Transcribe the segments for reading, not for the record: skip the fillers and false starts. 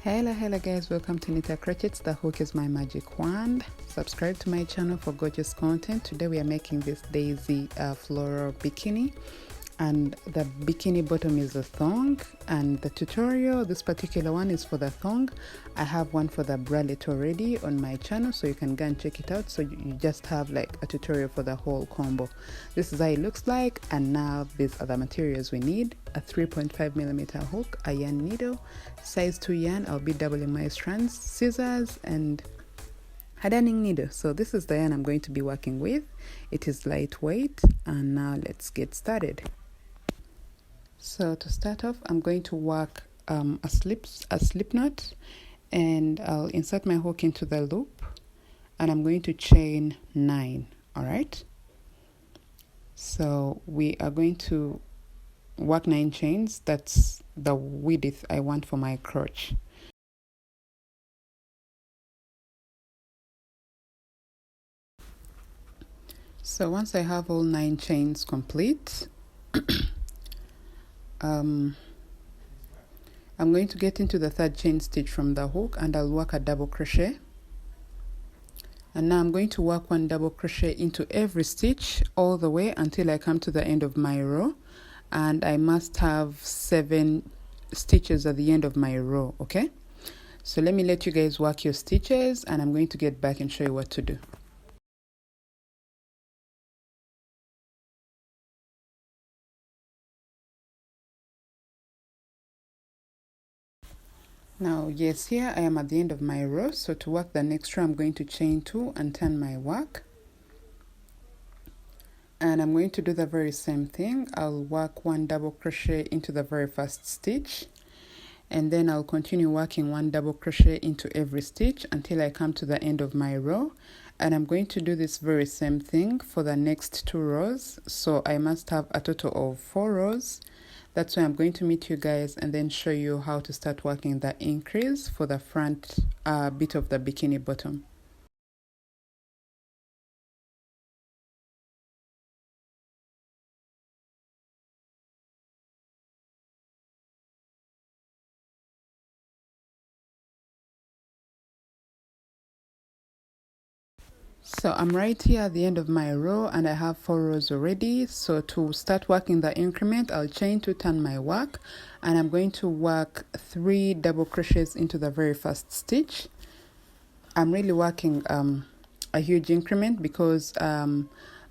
Hello guys, welcome to Nita Crochets. The hook is my magic wand. Subscribe to my channel for gorgeous content. Today we are making this daisy floral bikini, and the bikini bottom is a thong, and the tutorial, this particular one, is for the thong. I have one for the bralette already on my channel, so you can go and check it out. So you just have like a tutorial for the whole combo. This is how it looks like. And now these are the materials we need: a 3.5mm hook, a yarn needle, size 2 yarn, I'll be doubling my strands, scissors, and a darning needle. So this is the yarn I'm going to be working with. It is lightweight, and now let's get started. So to start off, I'm going to work a slip knot, and I'll insert my hook into the loop, and I'm going to chain 9. All right, so we are going to work 9 chains. That's the width I want for my crotch. So once I have all 9 chains complete, I'm going to get into the 3rd chain stitch from the hook, and I'll work a double crochet. And now I'm going to work 1 double crochet into every stitch all the way until I come to the end of my row, and I must have 7 stitches at the end of my row. Okay, so let me let you guys work your stitches, and I'm going to get back and show you what to do. Now, yes, here I am at the end of my row. So to work the next row, I'm going to chain 2 and turn my work. And I'm going to do the very same thing. I'll work 1 double crochet into the very first stitch, and then I'll continue working 1 double crochet into every stitch until I come to the end of my row. And I'm going to do this very same thing for the next 2 rows. So I must have a total of 4 rows. That's why I'm going to meet you guys and then show you how to start working the increase for the front bit of the bikini bottom. So I'm right here at the end of my row, and I have 4 rows already. So to start working the increment, I'll chain 2, turn my work, and I'm going to work 3 double crochets into the very first stitch. I'm really working a huge increment because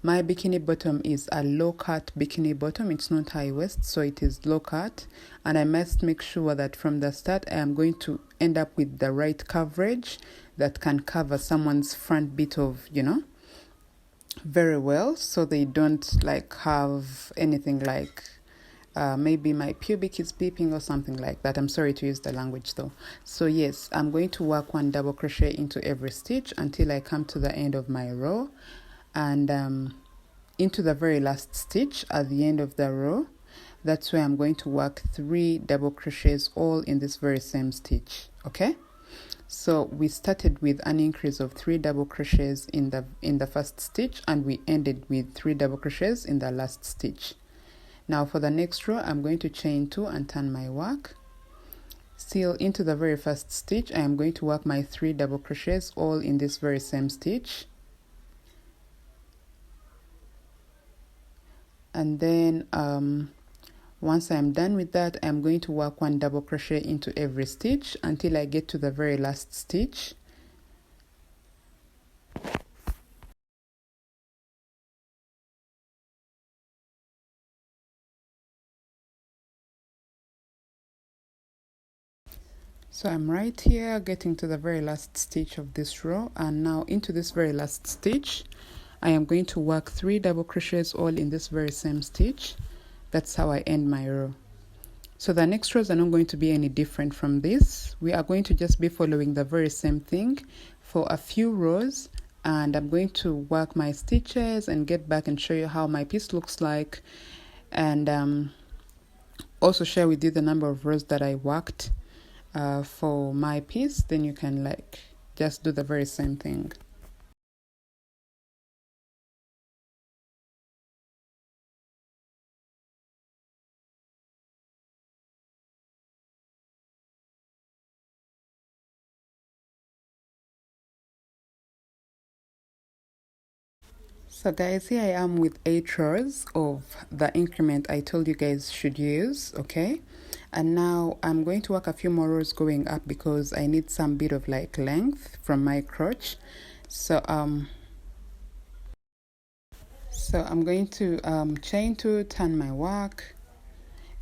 my bikini bottom is a low cut bikini bottom. It's not high waist, so it is low cut, and I must make sure that from the start I am going to end up with the right coverage that can cover someone's front bit of, very well, so they don't like have anything like maybe my pubic is peeping or something like that. I'm sorry to use the language though. So yes, I'm going to work 1 double crochet into every stitch until I come to the end of my row, and into the very last stitch at the end of the row. That's where I'm going to work 3 double crochets all in this very same stitch. Okay, so we started with an increase of 3 double crochets in the first stitch, and we ended with 3 double crochets in the last stitch. Now for the next row, I'm going to chain 2 and turn my work. Still into the very first stitch, I am going to work my 3 double crochets all in this very same stitch. And then once I'm done with that, I'm going to work 1 double crochet into every stitch until I get to the very last stitch. So I'm right here getting to the very last stitch of this row, and now into this very last stitch I am going to work 3 double crochets all in this very same stitch. That's how I end my row. So the next rows are not going to be any different from this. We are going to just be following the very same thing for a few rows, and I'm going to work my stitches and get back and show you how my piece looks like, and also share with you the number of rows that I worked for my piece. Then you can like just do the very same thing. So guys, here I am with 8 rows of the increment I told you guys should use, okay? And now I'm going to work a few more rows going up because I need some bit of like length from my crotch. So I'm going to chain 2, turn my work,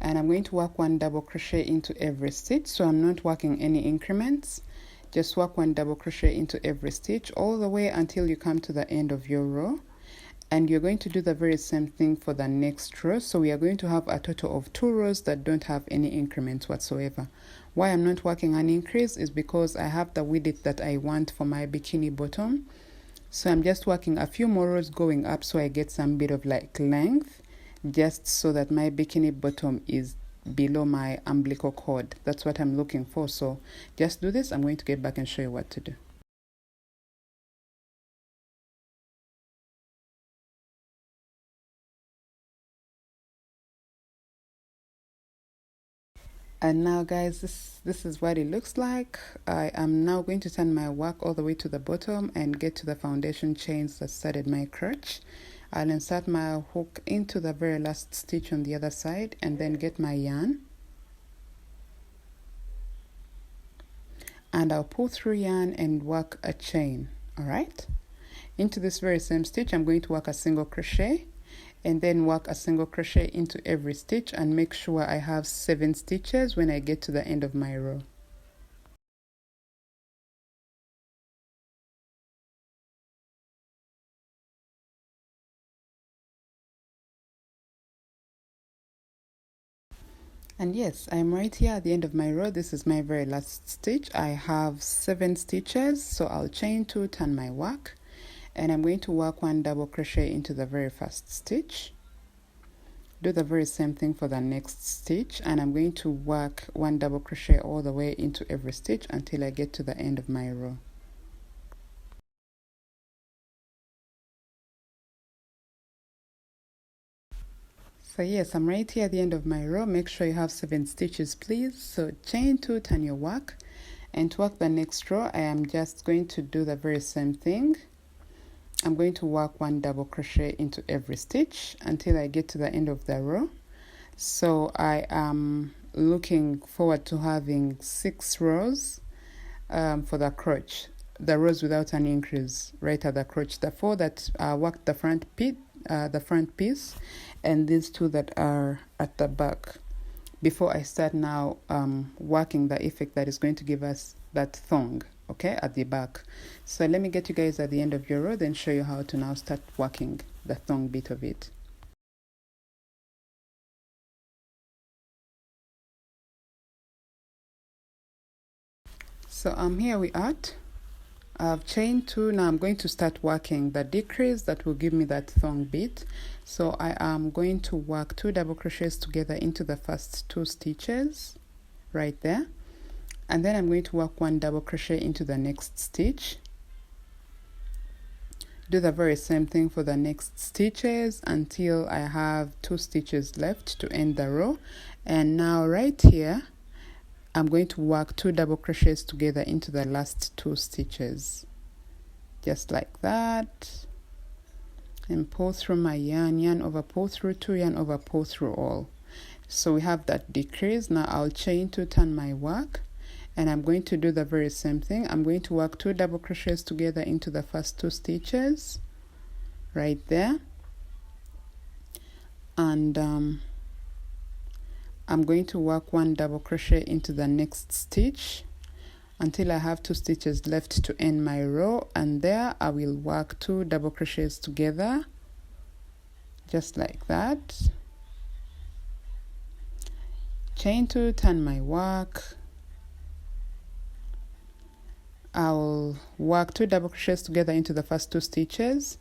and I'm going to work 1 double crochet into every stitch. So I'm not working any increments, just work 1 double crochet into every stitch all the way until you come to the end of your row. And you're going to do the very same thing for the next row. So we are going to have a total of 2 rows that don't have any increments whatsoever. Why I'm not working an increase is because I have the width that I want for my bikini bottom. So I'm just working a few more rows going up so I get some bit of like length, just so that my bikini bottom is below my umbilical cord. That's what I'm looking for. So just do this. I'm going to get back and show you what to do. And now guys, this is what it looks like. I am now going to turn my work all the way to the bottom and get to the foundation chains that started my crotch. I'll insert my hook into the very last stitch on the other side and then get my yarn. And I'll pull through yarn and work a chain, alright? Into this very same stitch, I'm going to work a single crochet and then work a single crochet into every stitch and make sure I have 7 stitches when I get to the end of my row. And yes, I'm right here at the end of my row. This is my very last stitch. I have 7 stitches, so I'll chain 2, turn my work, and I'm going to work 1 double crochet into the very first stitch. Do the very same thing for the next stitch, and I'm going to work 1 double crochet all the way into every stitch until I get to the end of my row. So yes, I'm right here at the end of my row. Make sure you have 7 stitches, please. So chain 2, turn your work, and to work the next row, I am just going to do the very same thing. I'm going to work 1 double crochet into every stitch until I get to the end of the row. So I am looking forward to having 6 rows for the crotch, the rows without an increase right at the crotch, the 4 that work the front piece, and these 2 that are at the back, before I start now working the effect that is going to give us that thong, okay, at the back. So let me get you guys at the end of your row, then show you how to now start working the thong bit of it. So here we are. I've chained 2. Now I'm going to start working the decrease that will give me that thong bit. So I am going to work 2 double crochets together into the first 2 stitches right there, and then I'm going to work 1 double crochet into the next stitch. Do the very same thing for the next stitches until I have 2 stitches left to end the row. And now right here, I'm going to work 2 double crochets together into the last 2 stitches, just like that, and pull through my yarn, yarn over, pull through 2, yarn over, pull through all. So we have that decrease. Now I'll chain 2, turn my work, and I'm going to do the very same thing. I'm going to work 2 double crochets together into the first 2 stitches right there, and I'm going to work 1 double crochet into the next stitch until I have 2 stitches left to end my row, and there I will work 2 double crochets together just like that, chain 2, turn my work. I'll work 2 double crochets together into the first 2 stitches,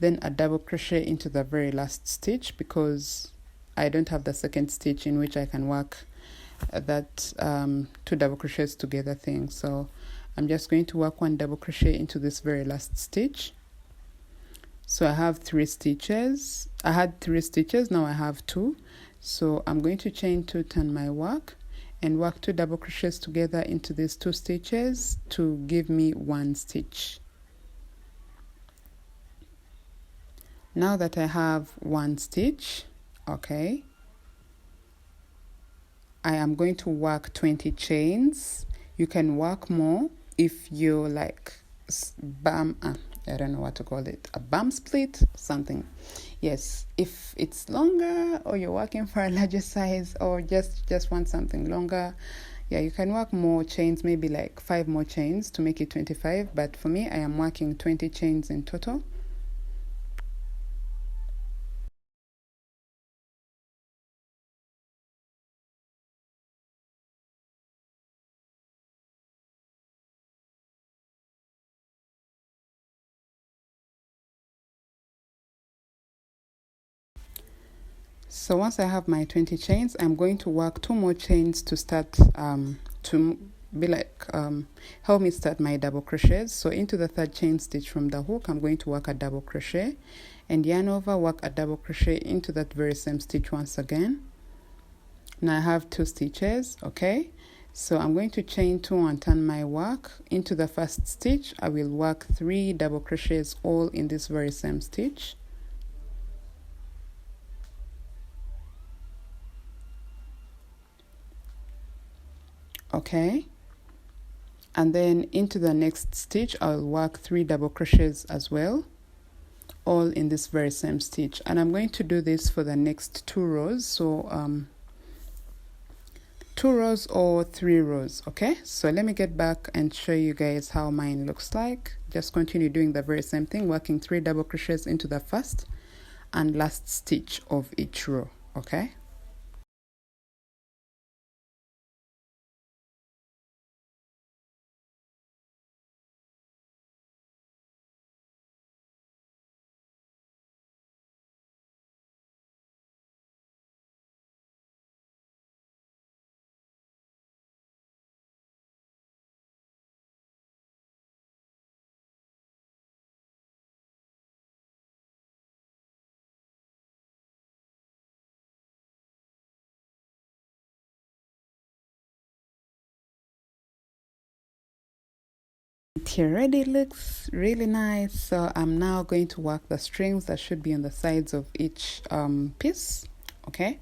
then a double crochet into the very last stitch because I don't have the second stitch in which I can work that 2 double crochets together thing. So I'm just going to work 1 double crochet into this very last stitch. So I have 3 stitches. I had 3 stitches, now I have 2. So I'm going to chain 2, turn my work, and work 2 double crochets together into these 2 stitches to give me 1 stitch. Now that I have one stitch, okay, I am going to work 20 chains. You can work more if you like I don't know what to call it, a bum split, something. Yes, if it's longer or you're working for a larger size or just want something longer, yeah, you can work more chains, maybe like 5 more chains to make it 25. But for me, I am working 20 chains in total. So once I have my 20 chains, I'm going to work 2 more chains to start to be like help me start my double crochets. So into the 3rd chain stitch from the hook, I'm going to work a double crochet and yarn over, work a double crochet into that very same stitch once again. Now I have 2 stitches, okay, so I'm going to chain 2 and turn my work. Into the 1st stitch, I will work 3 double crochets all in this very same stitch. Okay, and then into the next stitch I'll work 3 double crochets as well, all in this very same stitch, and I'm going to do this for the next 2 rows. So 2 rows or 3 rows. Okay, so let me get back and show you guys how mine looks like. Just continue doing the very same thing, working 3 double crochets into the 1st and last stitch of each row. Okay, it already looks really nice. So I'm now going to work the strings that should be on the sides of each piece. Okay,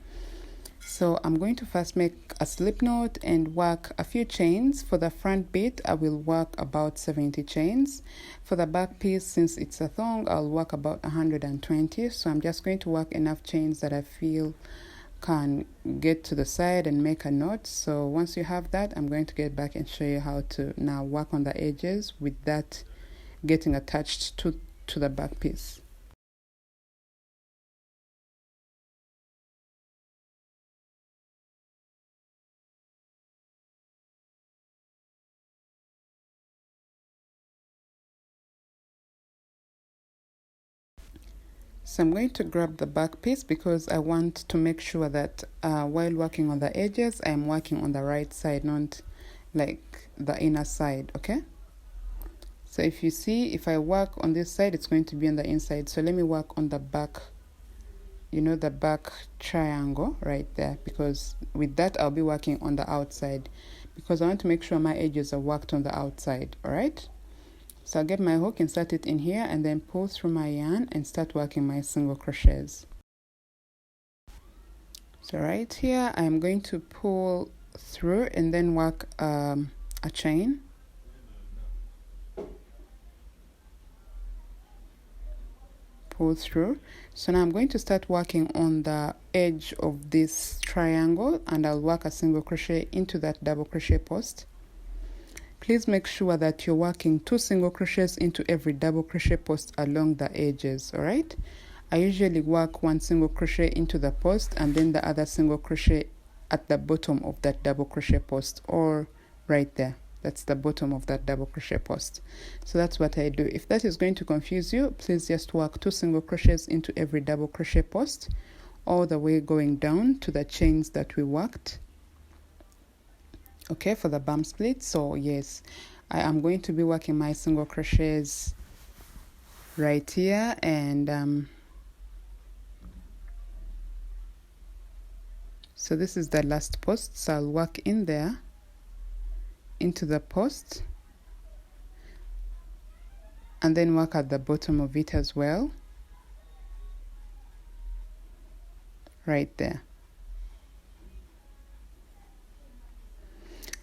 so I'm going to first make a slip knot and work a few chains. For the front bit, I will work about 70 chains. For the back piece, since it's a thong, I'll work about 120. So I'm just going to work enough chains that I feel can get to the side and make a knot. So once you have that, I'm going to get back and show you how to now work on the edges with that getting attached to the back piece. So I'm going to grab the back piece because I want to make sure that while working on the edges, I'm working on the right side, not like the inner side. Okay, so if you see, if I work on this side, it's going to be on the inside. So let me work on the back, you know, the back triangle right there, because with that I'll be working on the outside because I want to make sure my edges are worked on the outside. All right, so I'll get my hook, insert it in here, and then pull through my yarn and start working my single crochets. So right here, I'm going to pull through and then work a chain. Pull through. So now I'm going to start working on the edge of this triangle, and I'll work a single crochet into that double crochet post. Please make sure that you're working 2 single crochets into every double crochet post along the edges. All right, I usually work 1 single crochet into the post and then the other single crochet at the bottom of that double crochet post, or right there. That's the bottom of that double crochet post. So that's what I do. If that is going to confuse you, please just work 2 single crochets into every double crochet post all the way going down to the chains that we worked. Okay, for the bum split. So yes, I am going to be working my single crochets right here, and so this is the last post, so I'll work in there into the post and then work at the bottom of it as well. right there.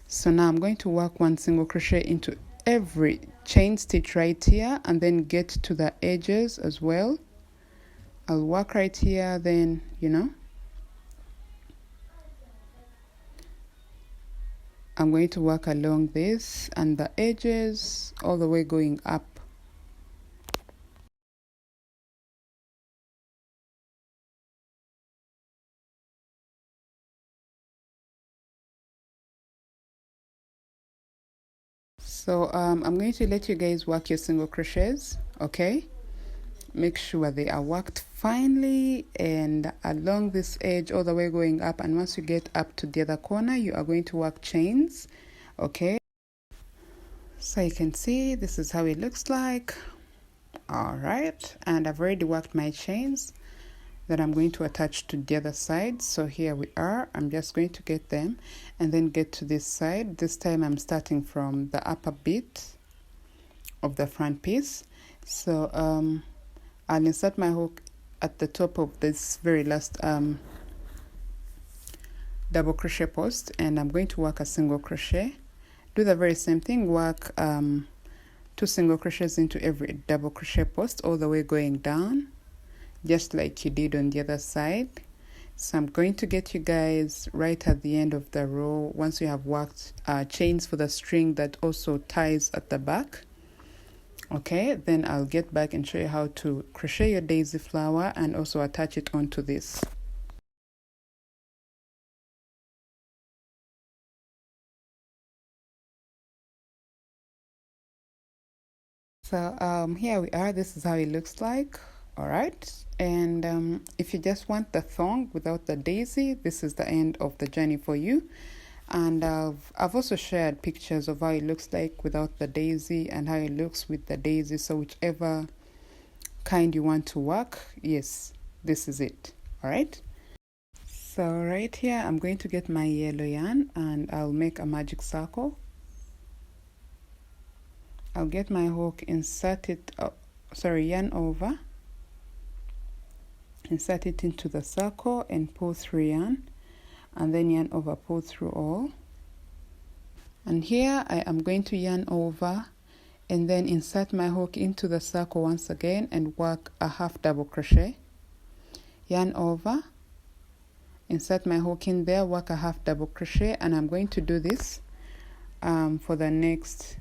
So now I'm going to work 1 single crochet into every chain stitch right here, and then get to the edges as well. I'll work right here, then I'm going to work along this and the edges all the way going up. So I'm going to let you guys work your single crochets, okay? Make sure they are worked finely and along this edge all the way going up, and once you get up to the other corner, you are going to work chains, okay? So you can see this is how it looks like. All right, and I've already worked my chains that I'm going to attach to the other side. So here we are. I'm just going to get them and then get to this side. This time I'm starting from the upper bit of the front piece. So I'll insert my hook at the top of this very last double crochet post, and I'm going to work a single crochet. Do the very same thing, work 2 single crochets into every double crochet post all the way going down, just like you did on the other side. So I'm going to get you guys right at the end of the row once you have worked chains for the string that also ties at the back. Okay, then I'll get back and show you how to crochet your daisy flower and also attach it onto this. So here we are. This is how it looks like. All right, and if you just want the thong without the daisy, this is the end of the journey for you. And I've also shared pictures of how it looks like without the daisy and how it looks with the daisy. So whichever kind you want to work, yes, this is it. All right. So right here, I'm going to get my yellow yarn and I'll make a magic circle. I'll get my hook, insert it, yarn over, insert it into the circle and pull through yarn, and then yarn over, pull through all. And here I am going to yarn over and then insert my hook into the circle once again and work a half double crochet. Yarn over, insert my hook in there, work a half double crochet, and I'm going to do this for the next,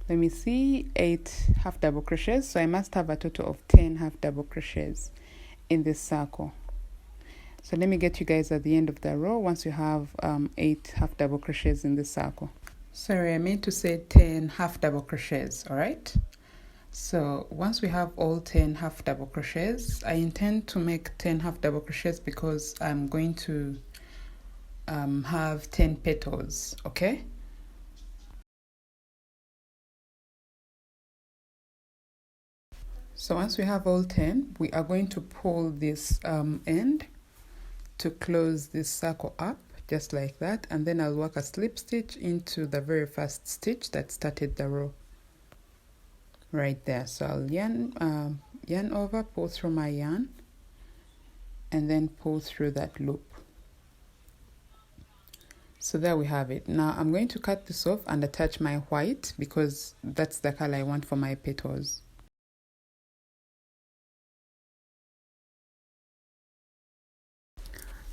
let me see, 8 half double crochets. So I must have a total of 10 half double crochets in this circle. So let me get you guys at the end of the row once you have 8 half double crochets in this circle. Sorry, I meant to say 10 half double crochets. All right, so once we have all 10 half double crochets, I intend to make 10 half double crochets because I'm going to have 10 petals. Okay, so once we have all 10, we are going to pull this end to close this circle up, just like that, and then I'll work a slip stitch into the very first stitch that started the row right there. So I'll yarn over, pull through my yarn, and then pull through that loop. So there we have it. Now I'm going to cut this off and attach my white because that's the color I want for my petals.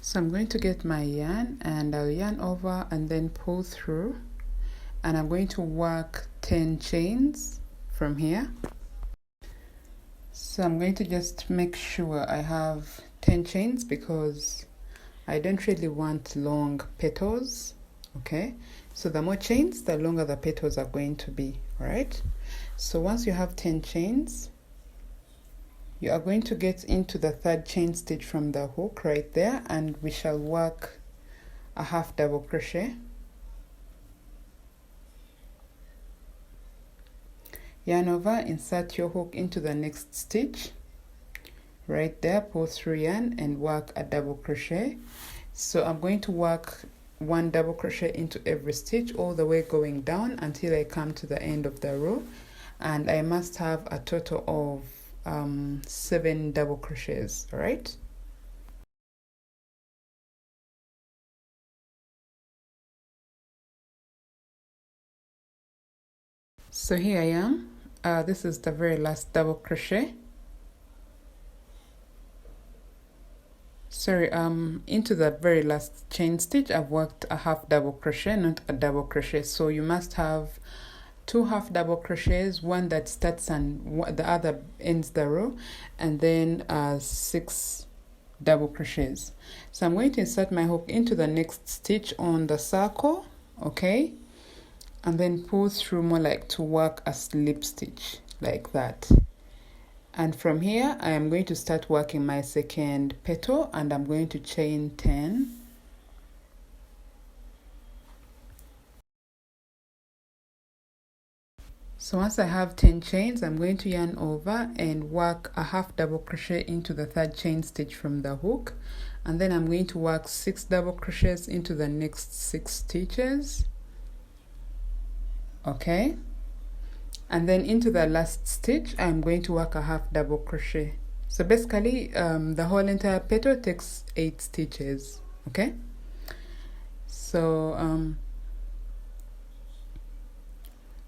So I'm going to get my yarn and I'll yarn over and then pull through, and I'm going to work 10 chains from here. So I'm going to just make sure I have 10 chains because I don't really want long petals. Okay, so the more chains, the longer the petals are going to be. All right, so once you have 10 chains, you are going to get into the 3rd chain stitch from the hook right there, and we shall work a half double crochet. Yarn over, insert your hook into the next stitch right there, pull through yarn and work a double crochet. So I'm going to work 1 double crochet into every stitch all the way going down until I come to the end of the row, and I must have a total of 7 double crochets. All right, So here I am. This is the very last double crochet. Sorry, into the very last chain stitch I've worked a half double crochet, not a double crochet. So you must have 2 half double crochets, one that starts and the other ends the row, and then 6 double crochets. So I'm going to insert my hook into the next stitch on the circle, okay, and then pull through more like to work a slip stitch like that. And from here I am going to start working my second petal, and I'm going to chain 10. So once I have 10 chains, I'm going to yarn over and work a half double crochet into the 3rd chain stitch from the hook, and then I'm going to work 6 double crochets into the next 6 stitches, okay, and then into the last stitch I'm going to work a half double crochet. So basically the whole entire petal takes 8 stitches, okay. So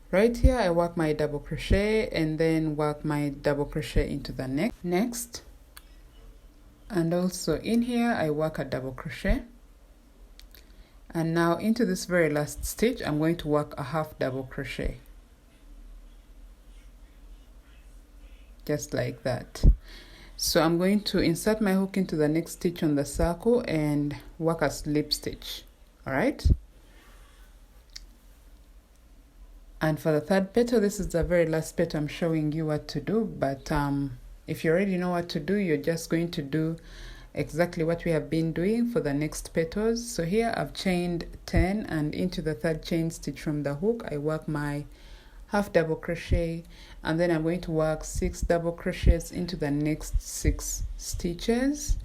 right here I work my double crochet and then work my double crochet into the next, and also in here I work a double crochet, and now into this very last stitch I'm going to work a half double crochet, just like that. So I'm going to insert my hook into the next stitch on the circle and work a slip stitch, all right. And for the 3rd petal, this is the very last petal, I'm showing you what to do, but if you already know what to do, you're just going to do exactly what we have been doing for the next petals. So here I've chained 10, and into the 3rd chain stitch from the hook I work my half double crochet, and then I'm going to work 6 double crochets into the next 6 stitches,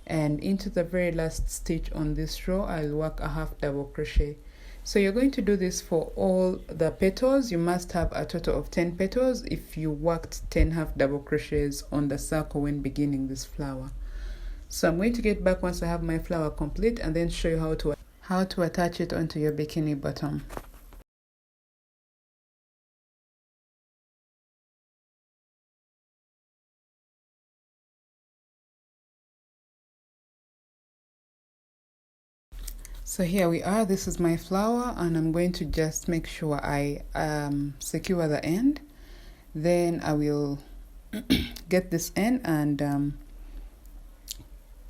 and into the very last stitch on this row I'll work a half double crochet. So you're going to do this for all the petals. You must have a total of 10 petals if you worked 10 half double crochets on the circle when beginning this flower. So I'm going to get back once I have my flower complete and then show you how to attach it onto your bikini bottom. So here we are, this is my flower, and I'm going to just make sure I secure the end. Then I will get this end and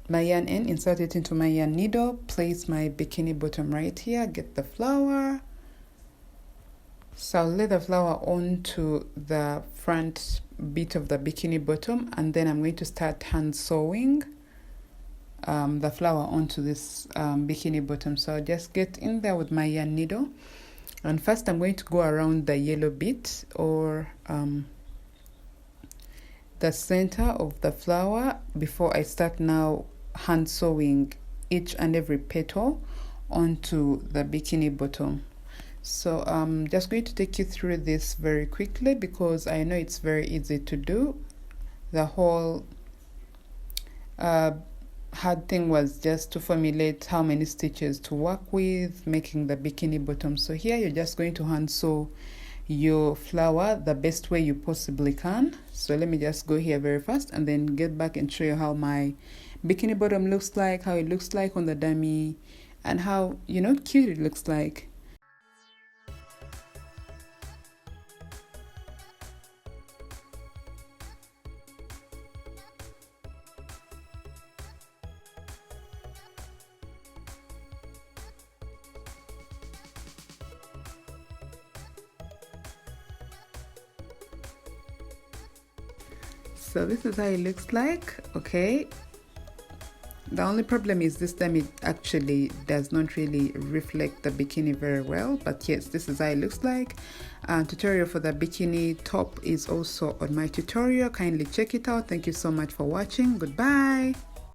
my yarn end, insert it into my yarn needle, place my bikini bottom right here, get the flower. So I'll lay the flower onto the front bit of the bikini bottom, and then I'm going to start hand sewing the flower onto this bikini bottom. So I'll just get in there with my yarn needle, and first I'm going to go around the yellow bit, or the center of the flower, before I start now hand sewing each and every petal onto the bikini bottom. So I'm just going to take you through this very quickly because I know it's very easy to do. The whole hard thing was just to formulate how many stitches to work with making the bikini bottom. So here you're just going to hand sew your flower the best way you possibly can. So let me just go here very fast and then get back and show you how my bikini bottom looks like, how it looks like on the dummy, and how, you know, cute it looks like. So this is how it looks like. Okay, the only problem is this time it actually does not really reflect the bikini very well, but yes, this is how it looks like. Tutorial for the bikini top is also on my tutorial. Kindly check it out. Thank you so much for watching. Goodbye.